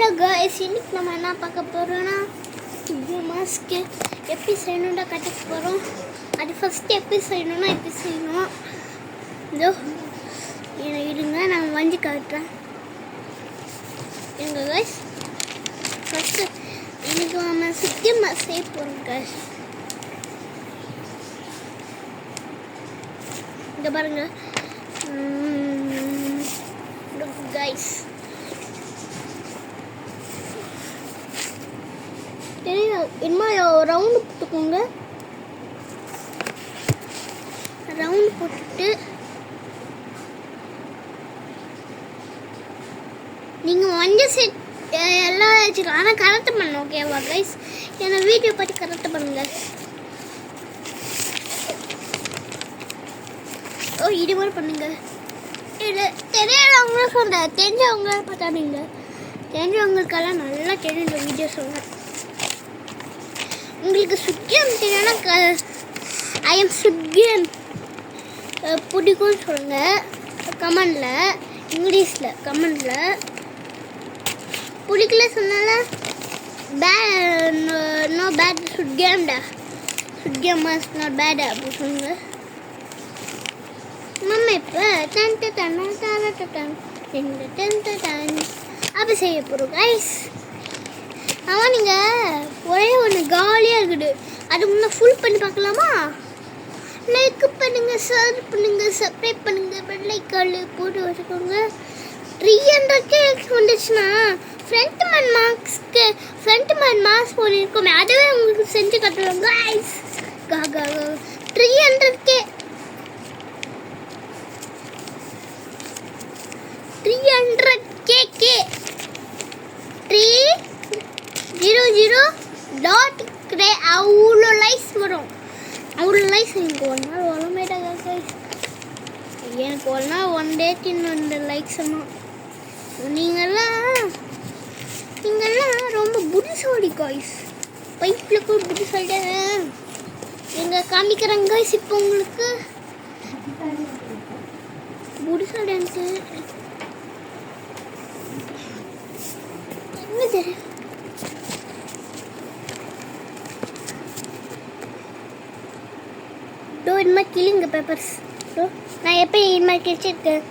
Hello guys, இன்னைக்கு நம்ம என்ன பார்க்க போகிறோன்னா இது மாஸ்க்கு எப்படி செய்யணும்டா கற்றுக்க போகிறோம். அது ஃபஸ்ட்டு எப்படி செய்யணும்னா எப்படி செய்யணும். இதோ இருங்க, நான் வஞ்சி காட்டுறேன். எங்க காய்ஸ் ஃபஸ்ட்டு இன்னைக்கு நம்ம சுத்தியமாக செய்ய போகிறோம் காய்ஸ். இங்கே பாருங்க காய்ஸ், இனிமேல் ரவுண்டு போட்டுக்கோங்க. ரவுண்டு போட்டுட்டு நீங்கள் மஞ்சள் செட் எல்லாம் வச்சுக்கலாம். ஆனால் கரெக்டாக பண்ணணும், ஓகேவா கைஸ்? ஏன்னா வீடியோ பார்த்து கரெக்டாக பண்ணுங்க. ஓ, இது மாதிரி பண்ணுங்க. இது தெரியாதவங்க சொல்கிறேன், தெரிஞ்சவங்க பார்த்தாடுங்க. தெரிஞ்சவங்களுக்கெல்லாம் நல்லா தெரியும் இந்த வீடியோ சொல்கிறேன். உங்களுக்கு சுக்கியம் தெரியும்னா ஐ எம் சுக்கியம் பிடிக்கும்னு சொல்லுங்கள் கமெண்டில், இங்கிலீஷில் கமெண்டில். பிடிக்கல சொன்னால நோ பேட் சுக்கியம்டா, சுக்கியம் மாஸ் நாட் பேட் அப்படி சொல்லுங்க. நம்ம இப்போ அப்படி செய்ய போகிறோம் கைஸ். ஆனால் நீங்கள் ஒரே ஒன்று காலியாக இருக்குது, அது முன்னே ஃபுல் பண்ணி பார்க்கலாமா? லைக் பண்ணுங்கள், ஷேர் பண்ணுங்கள், சப்ஸ்கிரைப் பண்ணுங்கள், பெல் ஐக்கான் போட்டு வச்சுக்கோங்க. 300K வந்துச்சுன்னா ஃப்ரண்ட் மேன் மாஸ்க் போயிருக்கோமே, அதுவே உங்களுக்கு செஞ்சு கட்டலாம் கைஸ். 300K 300K அவ்வளோ லைக்ஸ் வரும். அவ்வளோ லைக்ஸ் எனக்கு ஒரு நாள் வரமேட்டாங்க கைஸ். எனக்கு ஒரு நாள் 1 டேக்கு 2 லைக்ஸ் எல்லாம். நீங்கள்லாம் ரொம்ப புத்திசாலி கைஸ். பைப்பில் கூட புத்திசாலிட்டே எங்கள் காமிக்கிறேன் கைஸ். இப்போ உங்களுக்கு புத்திசாலி எனக்கு என்ன தெரியும். இது மாதிரி கிளிங்க பேப்பர்ஸ் நான் எப்போ இது மாதிரி கிழிச்சிருக்கேன்.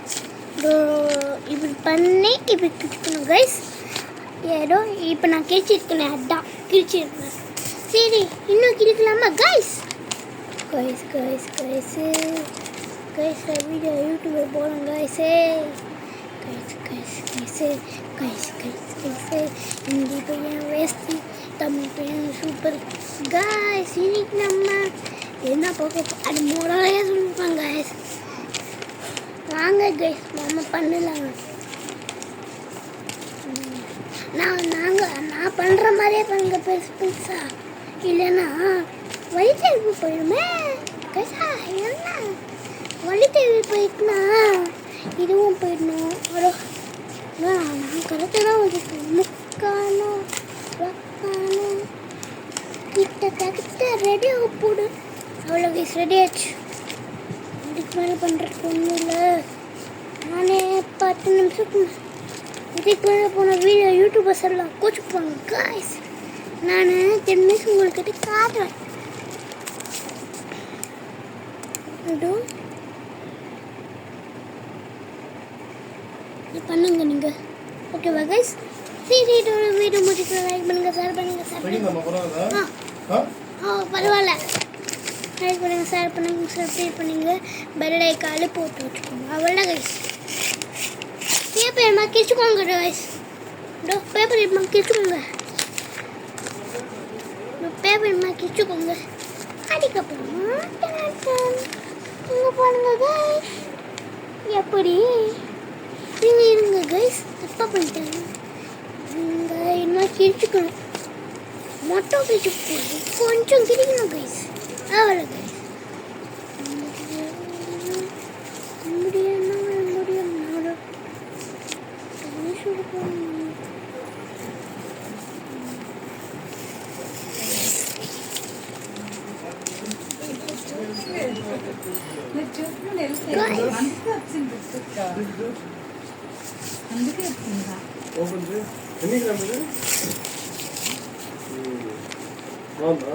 இப்படி பண்ணி இப்படி கிழிச்சிக்கணும் கைஸ். ஏதோ இப்போ நான் கிழிச்சிருக்கேன், அதான் கிழிச்சிருக்கேன். சரி, இன்னும் கிழிக்கலாமா guys? Guys guys guys guys video யூடியூபில் போகிறோம் கைஸே. Guys guys guys guys guys guys Hindi பையன் வேஸ்ட்டு, தமிழ் பையன் சூப்பர் கைஸ். இன்னைக்கு நம்ம என்ன பார்க்க அது மூடாலே சொல்லுவாங்க கைஸ். வாங்க கைஸ், நம்ம பண்ணலாங்க. நான் பண்ணுற மாதிரியே பண்ணுங்க பெருசு பெருசா, இல்லைன்னா வழித்தேர்வு போயிடுமே கைஸா. என்ன வழித்தேர்வு போயிட்டுனா இதுவும் போயிடணும். நான் கரெக்டாக தான் வச்சுருக்கேன். முக்காலும் பக்காலும் கிட்ட ரெடியாக போடு. அவ்வளோ கைஸ், ரெடி ஆச்சு. இதுக்கு மேலே பண்ணுறதுக்கு ஒன்றும் இல்லை. நானே 10 நிமிஷத்துக்கு இதுக்கு மேலே போன வீடியோ யூடியூபர்ஸ் எல்லாம் கோச்சுக்குவாங்க கைஸ். நான் 10 நிமிஷம் உங்கள்கிட்ட காட்டுறேன். இது பண்ணுங்க நீங்கள், ஓகேவா கைஸ்? சரி, வீடியோ முடிச்சுட்டு லைக் பண்ணுங்கள், ஷேர் பண்ணுங்கள். பரவாயில்ல, லைக் பண்ணுங்கள், ஷேர் பண்ணுங்கள், சப்ஸ்கிரைப் பண்ணுங்கள், பெல் ஐக்கான் போட்டு வச்சுக்கோங்க. அவ்வளோ கைஸ். பேப்பர் எம்மா கிழிச்சுக்கோங்க கைஸ். பேப்பர் எம்மா கிழிச்சுக்கோங்க, பேப்பர் எம்மா கிழிச்சுக்கோங்க. அதுக்கப்புறமா இங்கே பாருங்க கைஸ். எப்படி இருங்க கைஸ், தப்பாக பண்ணிட்டாங்க. இங்கே என்ன கிழிச்சுக்கணும், மொட்டை கிழிச்சு கொஞ்சம் கிழிக்கணும் கைஸ். அவ்வளோ கைஸ். అందుకే என்ன கிராம் இது? ஆமா.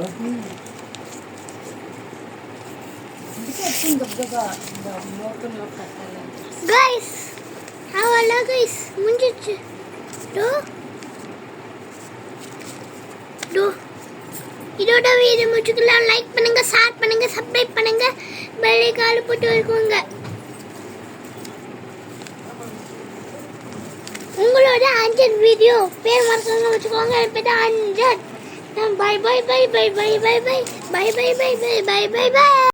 கைஸ் அவ்வளோ கைஸ் முடிஞ்சிச்சு. டோ டோ இதோட வீடியோ முடிச்சுக்கலாம். லைக் பண்ணுங்க, ஷேர் பண்ணுங்க, சப்ஸ்கிரைப் பண்ணுங்க, பெல் ஐகான் போட்டு வைக்கோங்க. உங்களோட 100 வீடியோ பேர் மறக்காம வச்சுக்கோங்க. இப்போ 100. Bye bye bye bye bye bye bye bye bye bye bye bye bye by.